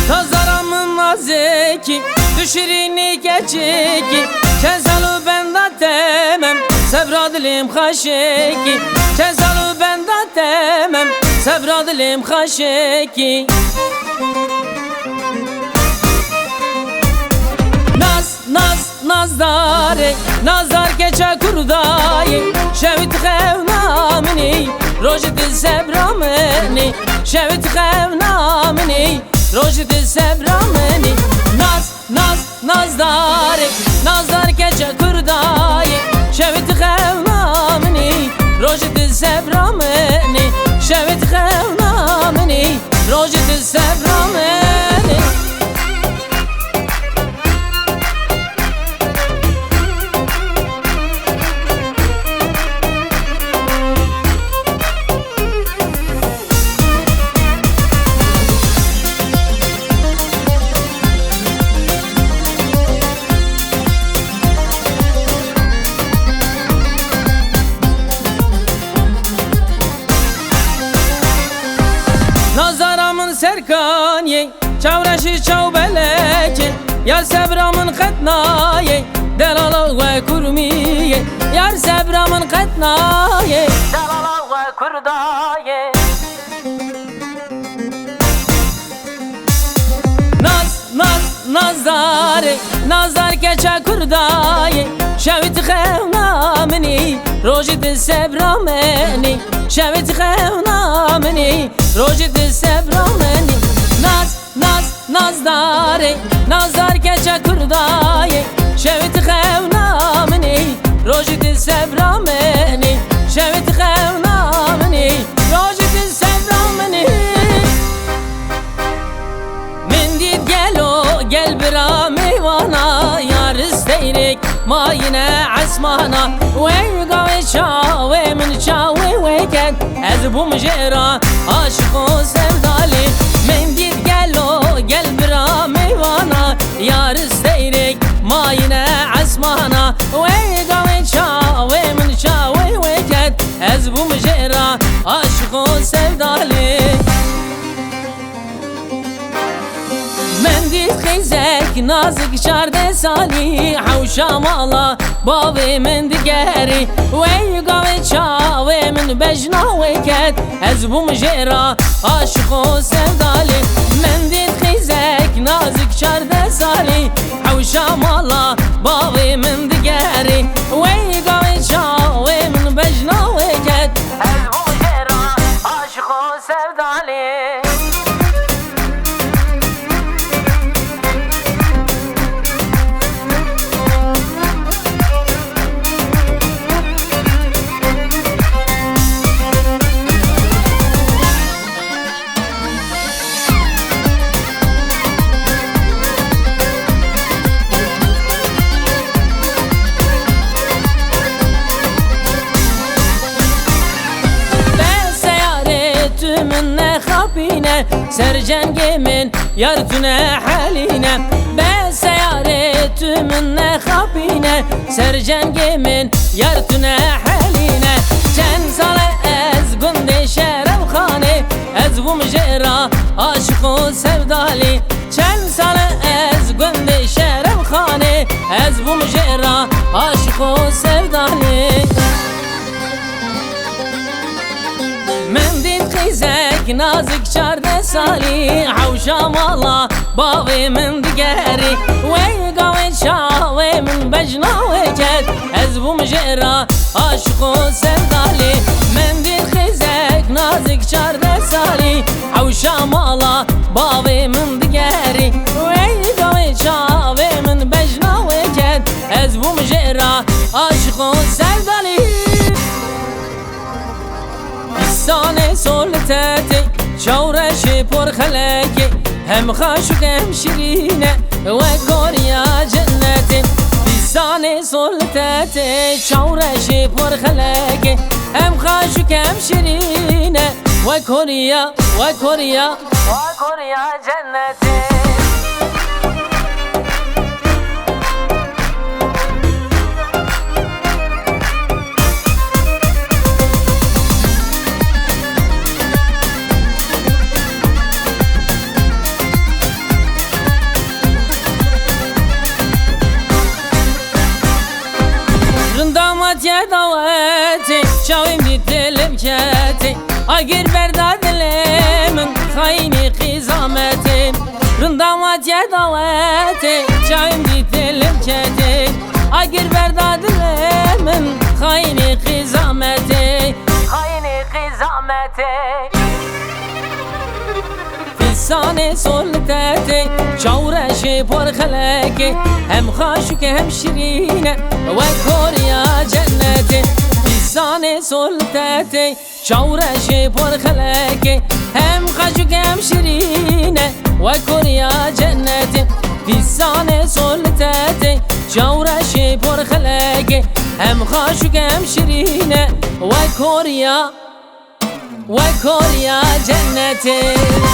Tazaramın naziki düşürünü geçiki Kezalı benda temem Sevra dilim haşeki Kezalı benda temem Sevra dilim haşeki Nazdare Nazdar geçe kurdayı Şevit xevnamini Rojit sebramini Şevit xevnamini Rojit sebramini Nazdare Nazdar geçe kurdayı Şevit xevnamini Rojit sebramini Şevit xevnamini Rojit sebramini Nazaramın serkaniye Çavraşı çavbeleke Yar sebramın katnaye Delala ve kurmiye Yar sebramın katnaye Delala ve kurdaye Nazdare Nazdar geçe kurdaye Şevit xevnamini Rojit sebramini Şevit xevnamini Rojit sebramini Nazdare Nazdar geçe kurdaye Şevit xevnamini Rojit sebramini Şevit xevnamini Rojit sebramini Mendit gel bira meyvana Yar isteyrik mayine asmana Ve gavi çavi min çavi veket Ez bu mjera aşık o sevdali Mendit gel bira meyvana Yar isteyrik mayine asmana Ve gavi çavi min çavi veket Ez bu mjera aşık o sevdali Mendit خیزک نازک چارده سالی حوشا مالا باوی من دیگری وی گاوی چاوی من بجناوی کد از بوم جیرا عاشق و سودالی مندit خیزک نازک چارده سالی حوشا مالا باوی من دیگری وی گاوی چاوی من بجناوی کد از بوم جیرا عاشق و سودالی سرجنگی من یارتونه حالینه به سیارت من خابینه سرجنگی من یارتونه حالینه چند سال از گنده شرف خانه از بوم جرا عاشق و سودالی چند سال از گنده شرف خانه از بوم جرا عاشق و سودالی مندit خیزک نازک چارده سالی حوشا مالا باوی من دیگری وی گاوی چاوی من بجناوی کد از بوم جرا عاشق و سودالی مندit خیزک نازک چارده سالی حوشا مالا باوی من دیگری وی گاوی چاوی من بجناوی کد از بوم جرا عاشق و سودالی سانه سلطتي شورشي پر خلقي هم خاشق هم شيرينه وكوريا جنتي فستان سلطته چاورشی پر خلقه هم خاشک هم شیرینه و کوریا جنته يا دواتي شاوي مدلم كاتي اقر برداد من خايني قزامتي رندامات يا دواتي شاوي مدلم كاتي اقر برداد من خايني قزامتي فستان سلطتي چاورشی پر خلقه هم خاشک هم شیرینه و کوریا جنته فستان سلطتي چاورشی پر خلقه هم خاشک هم شیرینه و کوریا جنته فستان سلطتي چاورشی پر خلقه هم خاشک هم شیرینه و کوریا جنته